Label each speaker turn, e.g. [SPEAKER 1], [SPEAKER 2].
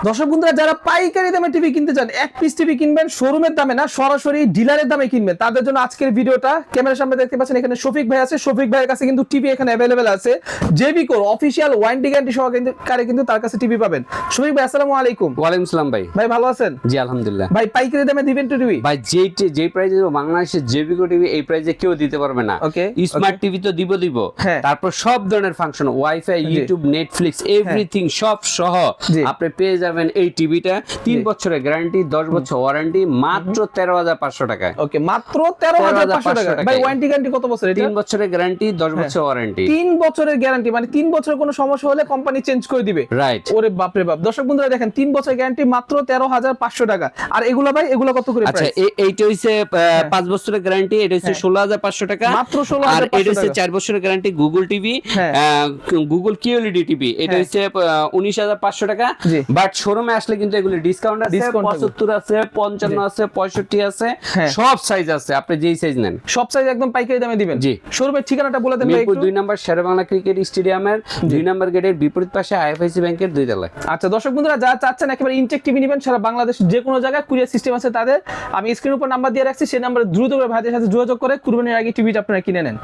[SPEAKER 1] দর্শক বন্ধুরা, যারা পাইকারি দামে টিভি কিনতে চান, এক পিস টিভি কিনবেন শোরুমের দামে না, সরাসরি ডিলারের দামে কিনবেন, তাদের জন্য আজকের ভিডিওটা। ক্যামেরার সামনে দেখতে পাচ্ছেন এখানে শফিক ভাই আছে। শফিক ভাইয়ের কাছে কিন্তু টিভি এখানে অ্যাভেলেবেল আছে। JB core official warranty guarantee সহকারে কিন্তু তার কাছে টিভি পাবেন। শফিক ভাই, আসসালামু আলাইকুম।
[SPEAKER 2] ওয়ালাইকুম আসসালাম ভাই।
[SPEAKER 1] ভাই ভালো আছেন?
[SPEAKER 2] জি আলহামদুলিল্লাহ।
[SPEAKER 1] ভাই পাইকারি দামে দিবেন তো টিভি?
[SPEAKER 2] ভাই যেই প্রাইসে বাংলাদেশের জেবিকো টিভি এই প্রাইসে কেউ দিতে পারবে না।
[SPEAKER 1] ওকে,
[SPEAKER 2] স্মার্ট টিভি তো দিব।
[SPEAKER 1] হ্যাঁ।
[SPEAKER 2] তারপর সব ধরনের function, wifi, YouTube, Netflix, everything সব সহ আপনি পেয়ে যাবেন এই টিভিটা। 3 বছরের গ্যারান্টি, 10 বছর ওয়ারেন্টি, মাত্র 13,500 টাকায়।
[SPEAKER 1] ওকে, মাত্র 13,500 টাকা। ভাই ওয়ারেন্টি গ্যারান্টি কত বছর এটা?
[SPEAKER 2] 3 বছরের গ্যারান্টি, 10 বছর ওয়ারেন্টি।
[SPEAKER 1] 3 বছরের গ্যারান্টি, মানে 3 বছরের কোনো সমস্যা হলে কোম্পানি চেঞ্জ করে দিবে।
[SPEAKER 2] রাইট।
[SPEAKER 1] ওরে বাপ রে বাপ। দর্শক বন্ধুরা দেখেন, 3 বছরের গ্যারান্টি, মাত্র 13,500 টাকা। আর এগুলা ভাই, এগুলা কত করে
[SPEAKER 2] আচ্ছা,
[SPEAKER 1] প্রাইস?
[SPEAKER 2] এইটা হইছে 5 বছরের গ্যারান্টি, এটা হইছে 16,500 টাকা।
[SPEAKER 1] মাত্র 16,500
[SPEAKER 2] আর এটা হইছে
[SPEAKER 1] টাকা।
[SPEAKER 2] 4 বছরের guarantee Google TV, Google QLED TV, এটা হইছে 19,500 টাকা।
[SPEAKER 1] জি।
[SPEAKER 2] বাট শোরুমে আসলে কিন্তু এগুলো ডিসকাউন্ট আছে, 75 আছে, 55 আছে, 65 আছে, সব সাইজ আছে, আপনি যেই সাইজ নেন
[SPEAKER 1] সব সাইজ একদম পাইকারি দামে দিবেন।
[SPEAKER 2] জি।
[SPEAKER 1] শোরুমের ঠিকানাটা বলে দেন ভাই
[SPEAKER 2] মিরপুর
[SPEAKER 1] একটু।
[SPEAKER 2] 2 নম্বর শেরেবাংলা ক্রিকেট স্টেডিয়ামের 2 নম্বর গেটের বিপরীত পাশে আইএফআইসি ব্যাংকের 2 তলায়।
[SPEAKER 1] আচ্ছা দর্শক বন্ধুরা, যারা চাচ্ছেন একেবারে ইনটেক টিভি নেবেন, সারা বাংলাদেশ যে কোনো জায়গায় কুরিয়ার সিস্টেম আছে তাদের, আমি স্ক্রিনের উপর নাম্বার দিয়ে রাখছি, সেই নাম্বারে দ্রুত করে ভাইদের সাথে যোগাযোগ করে কুরবানির আগে টিভিটা আপনারা কিনে নেন।